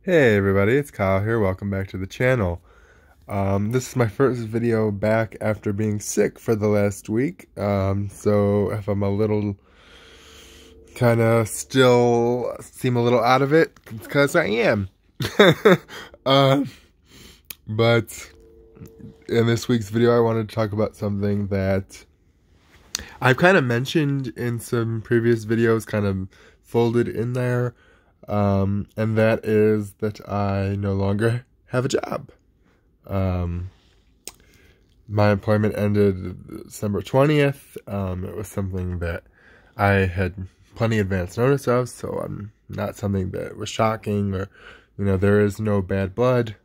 Hey everybody, it's Kyle here. Welcome back to the channel. This is my first video back after being sick for the last week. So if I'm a little kind of still seem a little out of it, it's because I am. um, but in this week's video, I wanted to talk about something that I've kind of mentioned in some previous videos, kind of folded in there. And that is that I no longer have a job. My employment ended December 20th. It was something that I had plenty advance notice of, so not something that was shocking or, there is no bad blood.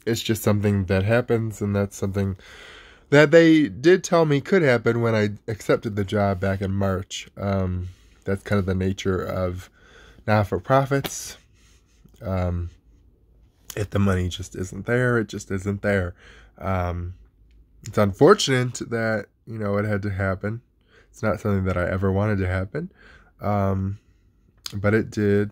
It's just something that happens, and that's something that they did tell me could happen when I accepted the job back in March. That's kind of the nature of not-for-profits. If the money just isn't there, it just isn't there. It's unfortunate that, it had to happen. It's not something that I ever wanted to happen. But it did.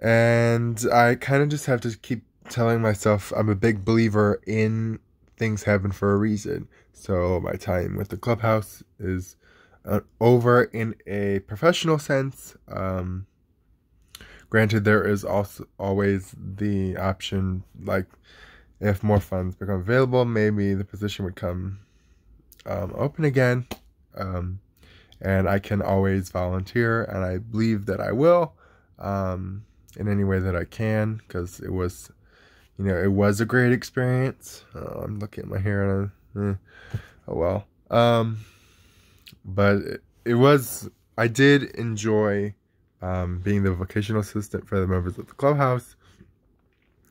And I kind of just have to keep telling myself I'm a big believer in things happen for a reason. So my time with the clubhouse is over in a professional sense. Granted, there is also always the option, like, if more funds become available, maybe the position would come open again. And I can always volunteer, and I believe that I will, in any way that I can, because it was, it was a great experience. I'm looking at my hair, and oh well. But I did enjoy being the vocational assistant for the members of the clubhouse.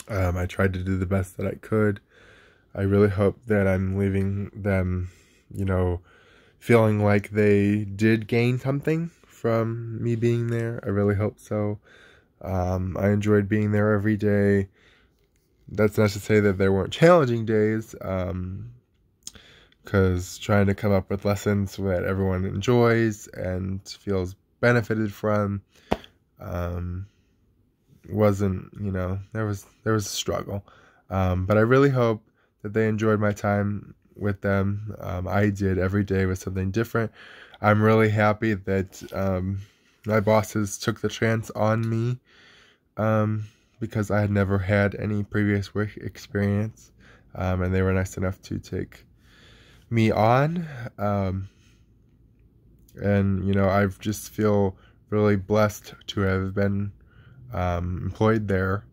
I tried to do the best that I could. I really hope that I'm leaving them, feeling like they did gain something from me being there. I really hope so. I enjoyed being there every day. That's not to say that there weren't challenging days, because trying to come up with lessons that everyone enjoys and feels benefited from wasn't, there was a struggle. But I really hope that they enjoyed my time with them. I did. Every day was something different. I'm really happy that my bosses took the chance on me, because I had never had any previous work experience, and they were nice enough to take me on. And I just feel really blessed to have been employed there.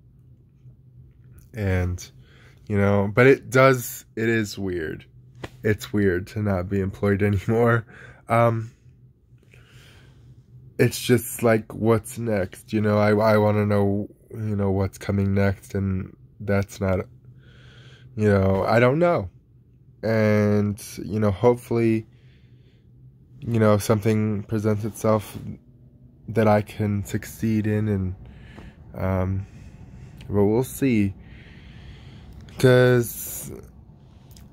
And but it is weird. It's weird to not be employed anymore. It's just like, what's next? I want to know, what's coming next, and that's not, I don't know. And, hopefully, something presents itself that I can succeed in, and, but we'll see. Because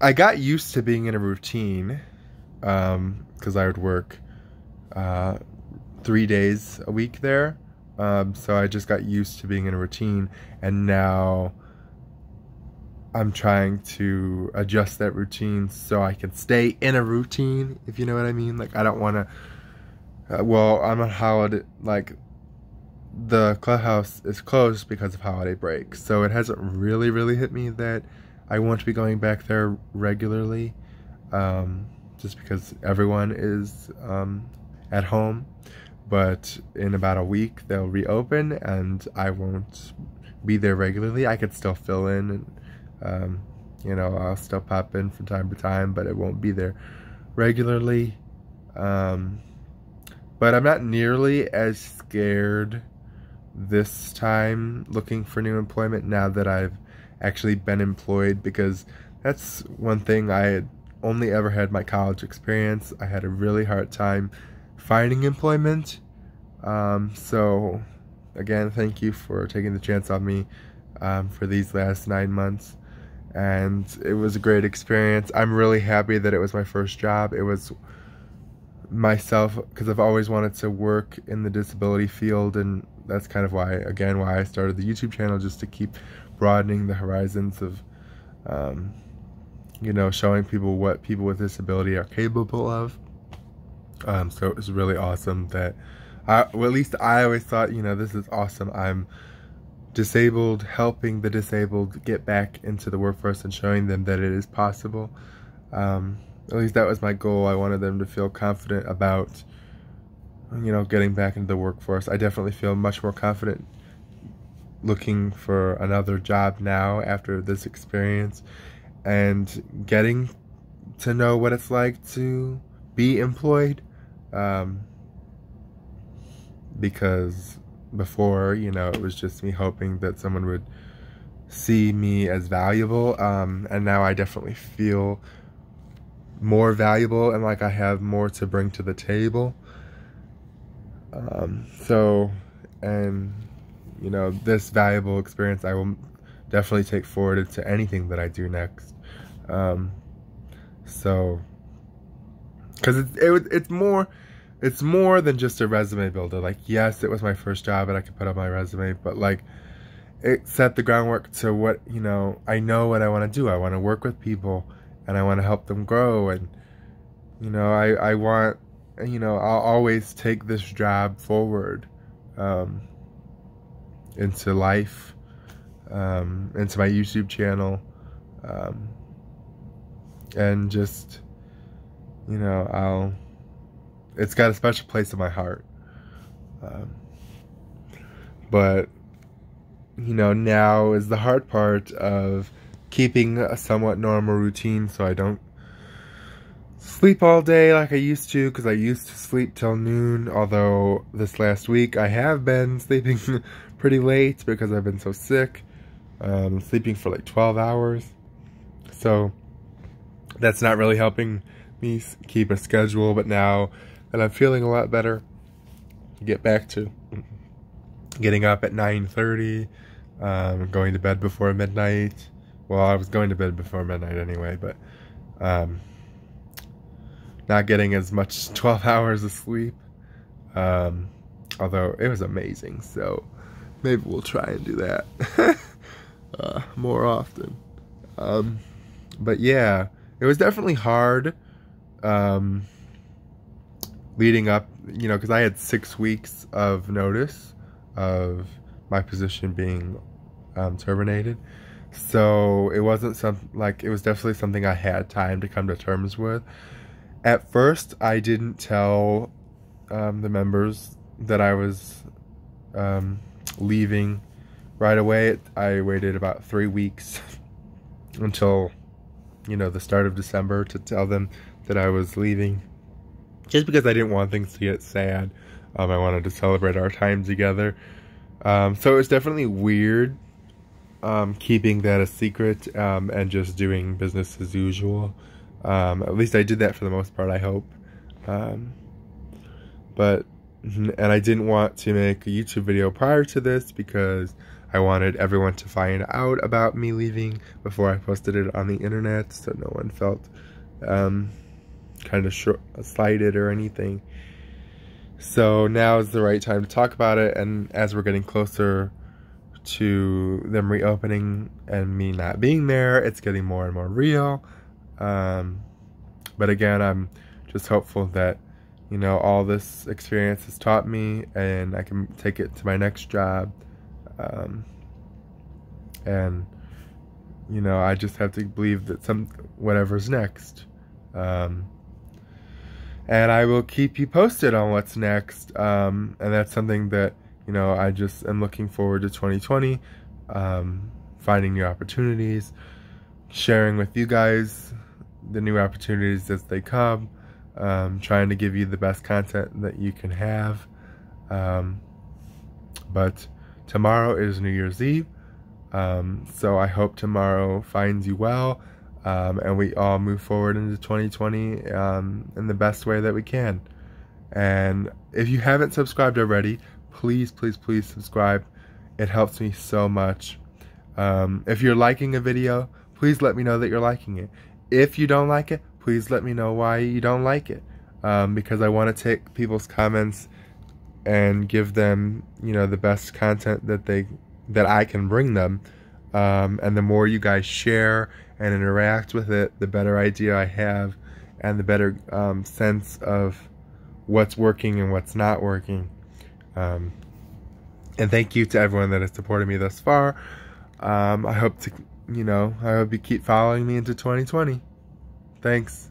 I got used to being in a routine, because I would work 3 days a week there. So I just got used to being in a routine, and now I'm trying to adjust that routine so I can stay in a routine, if you know what I mean. Like, I don't want to, well, I'm on holiday, like, the clubhouse is closed because of holiday break, so it hasn't really hit me that I won't be going back there regularly, just because everyone is at home. But in about a week, they'll reopen, and I won't be there regularly. I could still fill in, and I'll still pop in from time to time, but it won't be there regularly. But I'm not nearly as scared this time looking for new employment now that I've actually been employed, because that's one thing. I had only ever had my college experience. I had a really hard time finding employment. So again, thank you for taking the chance on me for these last 9 months. And it was a great experience. I'm really happy that it was my first job. It was myself, because I've always wanted to work in the disability field, and that's kind of why, again, why I started the YouTube channel, just to keep broadening the horizons of, you know, showing people what people with disability are capable of. So it was really awesome that, well, at least I always thought, you know, this is awesome. I'm disabled, helping the disabled get back into the workforce and showing them that it is possible. At least that was my goal. I wanted them to feel confident about, you know, getting back into the workforce. I definitely feel much more confident looking for another job now after this experience and getting to know what it's like to be employed. Because before, you know, it was just me hoping that someone would see me as valuable, and now I definitely feel more valuable and like I have more to bring to the table. And you know, this valuable experience I will definitely take forward into anything that I do next. So, because it's more than just a resume builder. Like, yes, it was my first job and I could put on my resume, but like, it set the groundwork to what, you know, I know what I want to do. I want to work with people and I want to help them grow. And, you know, I want, you know, I'll always take this job forward, into life, into my YouTube channel, and just, you know, it's got a special place in my heart. But, you know, now is the hard part of keeping a somewhat normal routine so I don't sleep all day like I used to, because I used to sleep till noon, although this last week I have been sleeping pretty late because I've been so sick, sleeping for like 12 hours, so that's not really helping me keep a schedule. But now that I'm feeling a lot better, get back to getting up at 9:30, going to bed before midnight. Well, I was going to bed before midnight anyway, but not getting as much 12 hours of sleep, although it was amazing, so maybe we'll try and do that more often. But yeah, it was definitely hard leading up, you know, because I had 6 weeks of notice of my position being terminated. So it wasn't it was definitely something I had time to come to terms with. At first, I didn't tell the members that I was leaving right away. I waited about 3 weeks until, you know, the start of December to tell them that I was leaving, just because I didn't want things to get sad. I wanted to celebrate our time together. So it was definitely weird keeping that a secret and just doing business as usual. At least I did that for the most part, I hope. And I didn't want to make a YouTube video prior to this because I wanted everyone to find out about me leaving before I posted it on the internet, so no one felt kind of slighted or anything. So now is the right time to talk about it, and as we're getting closer to them reopening and me not being there, it's getting more and more real. But again, I'm just hopeful that, you know, all this experience has taught me and I can take it to my next job. And, you know, I just have to believe that whatever's next. And I will keep you posted on what's next. And that's something that, you know, I just am looking forward to 2020, finding new opportunities, sharing with you guys the new opportunities as they come, trying to give you the best content that you can have. But tomorrow is New Year's Eve, so I hope tomorrow finds you well, and we all move forward into 2020 in the best way that we can. And if you haven't subscribed already, please, please, please subscribe. It helps me so much. If you're liking a video, please let me know that you're liking it. If you don't like it, please let me know why you don't like it. because I want to take people's comments and give them, the best content that I can bring them. And the more you guys share and interact with it, the better idea I have and the better sense of what's working and what's not working. And thank you to everyone that has supported me thus far. I hope you keep following me into 2020. Thanks.